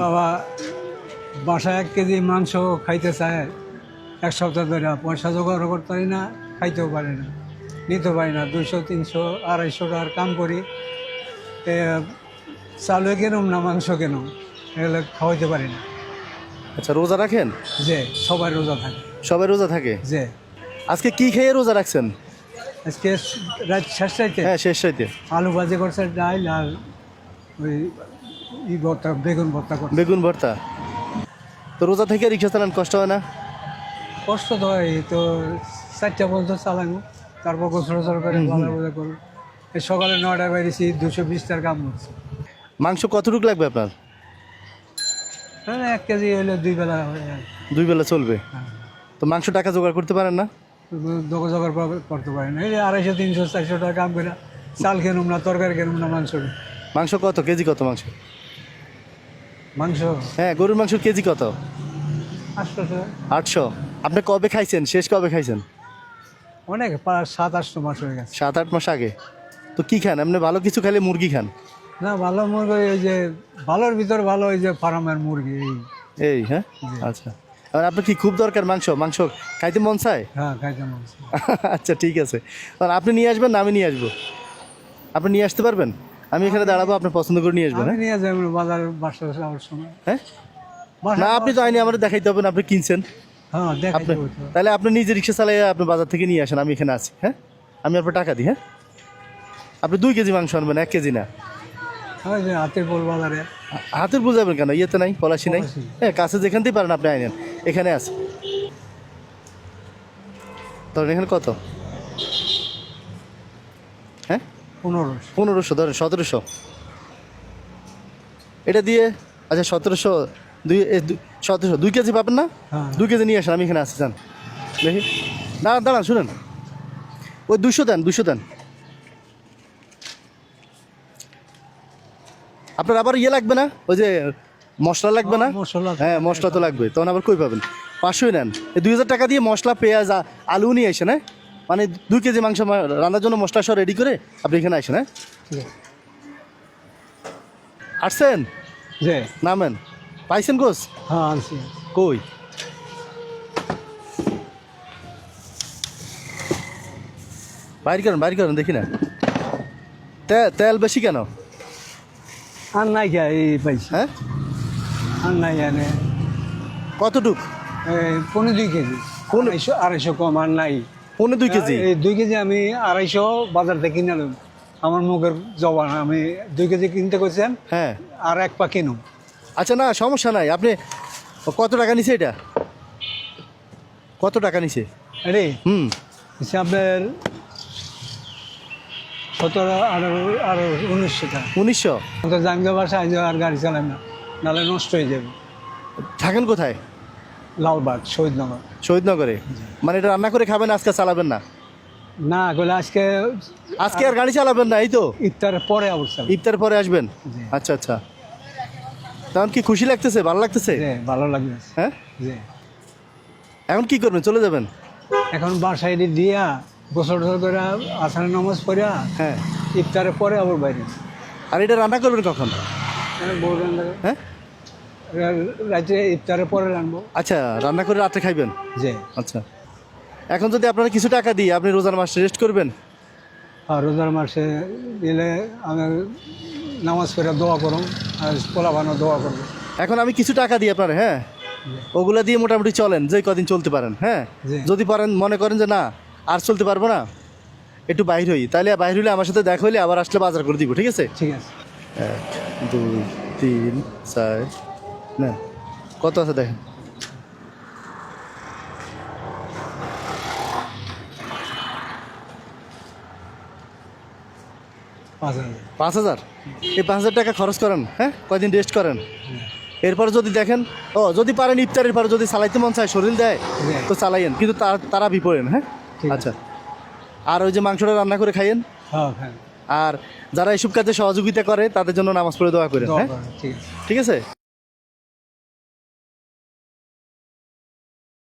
বাবা বাসায় 1 কেজি মাংস খাইতে চায়, এক সপ্তাহ ধরে পয়সা জোগাড় করতে পারি না, খাইতেও পারি না, নিতে পারি না। 200, 300, 250 টাকার কাম করি, চালু কেনুম না মাংস কেনুম, এগুলো খাওয়াইতে পারি না। আচ্ছা, রোজা রাখেন? যে সবাই রোজা থাকে। সবাই রোজা থাকে? যে আজকে কি খেয়ে রোজা রাখছেন? আজকে রাত শেষ রাইতে হ্যাঁ, শেষ রাইতে আলু ভাজি করছে, ডাল আর ওই ভর্তা, বেগুন ভর্তা করছে। বেগুন ভর্তা। তো রোজা থেকে রিক্সা চালান, কষ্ট হয় না? কষ্ট তো হয়, তো 4টা পর্যন্ত চালাবো, তারপর গোসল করে বাজার বাজার করবো। এই সকালে 9টায় বেরিয়েছি, 220 টাকার কাম হচ্ছে। মাংস কতটুকু লাগবে আপনার? 1 কেজি হলে 2 বেলা হয়ে যায়। 2 বেলা চলবে? হ্যাঁ, তো মাংস টাকা জোগাড় করতে পারেন না? জোগাড় করতে পারি না। এই যে 250, 300, 400 টাকা কাম করে চাল কেনুম না, তরকারি কেনুম না, মাংস কত কেজি? কত মাংস? মাংস হ্যাঁ, গরুর মাংস কেজি কত? 800 টাকা। 800? আপনি কবে খাইছেন? শেষ কবে খাইছেন? অনেক, 7-8 মাস হয়ে গেছে। 7-8 মাস আগে। তো কি খান আপনি? ভালো কিছু খাইলে মুরগি খান? না, ভালো মুরগি ওই যে ভালোর ভিতর ভালো, ওই যে ফার্মের মুরগি। এই হ্যাঁ, আচ্ছা। আর আপনার কি খুব দরকার মাংস? মাংস খাইতে মন চায়? হ্যাঁ, খাইতে মাংস। আচ্ছা, ঠিক আছে। আর আপনি নিয়ে আসবেন না আমি নিয়ে আসবো? আপনি নিয়ে আসতে পারবেন? আমি এখানে দাঁড়াবো, আপনি পছন্দ করে নিয়ে আসবেন। আমি হ্যাঁ, নিয়ে যাবো বাজার, বাসা যাওয়ার সময়। হ্যাঁ। না, আপনি তো আইনি আমার দেখাইতে হবে না, আপনি কিনছেন। হ্যাঁ, আপনি দেখাইতে হবে তো। তাহলে আপনি নিজে রিক্সা চালিয়ে আপনি বাজার থেকে নিয়ে আসেন, আমি এখানে আছি। হ্যাঁ, আমি আপনার টাকা দিই। হ্যাঁ, আপনি 2 কেজি মাংস আনবেন, 1 কেজি না। ওই যে হাতের পোল বাজারে। হাতের বুঝাবেন কেন? ইয়েতে নাই, পলাশি নাই? পলাশী। হ্যাঁ, কাছে যেখান থেকেই পারেন আপনি আইনেন, এখানে আছে। ধরেন এখানে কত? হ্যাঁ, 1500। 1500 ধরেন, 1700 এটা দিয়ে। আচ্ছা, 1700, 1700, 2 কেজি পাবেন না? হ্যাঁ। 2 কেজি নিয়ে আসেন, আমি এখানে আসছি, যান। দেখি, দাঁড়ান দাঁড়ান, শুনেন, ওই 200 দেন, 200 দেন। আপনার আবার ইয়ে লাগবে না? ওই যে মশলা লাগবে না? মশলা। হ্যাঁ, মশলা তো লাগবে, তখন আবার কই পাবেন? 500 নেন। এই 2000 টাকা দিয়ে মশলা, পেঁয়াজ, আলু নিয়ে আসেন। হ্যাঁ, মানে 2 কেজি মাংস রান্নার জন্য মশলা সব রেডি করে আপনি এখানে আসেন। হ্যাঁ, ঠিক আছে। আসছেন? যে নামেন। পাইছেন গোস? হ্যাঁ, আনছি। কই? বাইর করেন দেখি না। তেল বেশি কেন? আর নাই কে এই পাইছি। হ্যাঁ, আর নাই এনে। কতটুক? 2.5 কেজি। 250 কম আর নাই। 2.5 কেজি? এই 2 কেজি আমি 250 বাজার থেকে কিনে আনলাম। আমার মুখের জবান, আমি 2 কেজি কিনতে করছেন, হ্যাঁ। আর 1 পা কিনুম। আচ্ছা, না সমস্যা নাই। আপনি কত টাকা নিছে এটা? কত টাকা নিছে? আরে হুম, আপনার 17, 18 আর 1900 টাকা। 1900? তো জামগা বাসা আজ আর গাড়ি চালাম না, নাহলে নষ্ট হয়ে যাবে। থাকেন কোথায়? লালবাগ, শহীদনগর। শহীদনগরে? মানে এটা রান্না করে খাবেন, আজকে চালাবেন না? না গেলে আজকে আর গাড়ি চালাবেন না, এই তো? ইফতারের পরে অবস্থা। ইফতার পরে আসবেন? জি। আচ্ছা আচ্ছা। তখন কি খুশি লাগতেছে, ভালো লাগতেছে? ভালো লাগবে। হ্যাঁ, জি। এখন কি করবেন? চলে যাবেন? এখন বাসায় দিয়া গোসল টোসল করে আসানের নামাজ পড়িয়া হ্যাঁ। ইফতারের পরে আবার বাইরে। আর এটা রান্না করবেন কখন? বউ রান্না। হ্যাঁ, রাত্রে ইফতারের পরে রানবো। আচ্ছা, রান্না করে রাত্রে খাইবেন? যে আচ্ছা। এখন যদি আপনারা কিছু টাকা দিই, আপনি রোজার মাস রেস্ট করবেন? আর রোজার মাসে দিলে আমি নামাজ পড়ে দোয়া করুন, আর পোলা বানো দোয়া করবো। এখন আমি কিছু টাকা দিই আপনার, হ্যাঁ, ওগুলা দিয়ে মোটামুটি চলেন, যে কদিন চলতে পারেন। হ্যাঁ, জি। যদি পারেন, মনে করেন যে না আর চলতে পারবো না, একটু বাইর হই, তাহলে বাইর হইলে আমার সাথে দেখা হইলে আবার আসলে বাজার করে দিব, ঠিক আছে? ঠিক আছে। 1, 2, 3, 4, না কত আছে দেখেন। 5000। 5000? এই 5000 টাকা খরচ করেন, হ্যাঁ, কয়দিন রেস্ট করেন, এরপর যদি দেখেন যদি পারেন ইফতারের পরে যদি চালাইতে মন চায়, শরীর দেয়, তো চালাইয়েন, কিন্তু তারা বিপরেন। হ্যাঁ, ঠিক আছে। আচ্ছা। আর ওই যে মাংসটা রান্না করে খাইয়েন। হ্যাঁ, হ্যাঁ। আর যারা এইসব কাজে সহযোগিতা করে তাদের জন্য নামাজ পড়ে দোয়া করেন। দোয়া হ্যাঁ, করুন, ঠিক আছে। ঠিক আছে।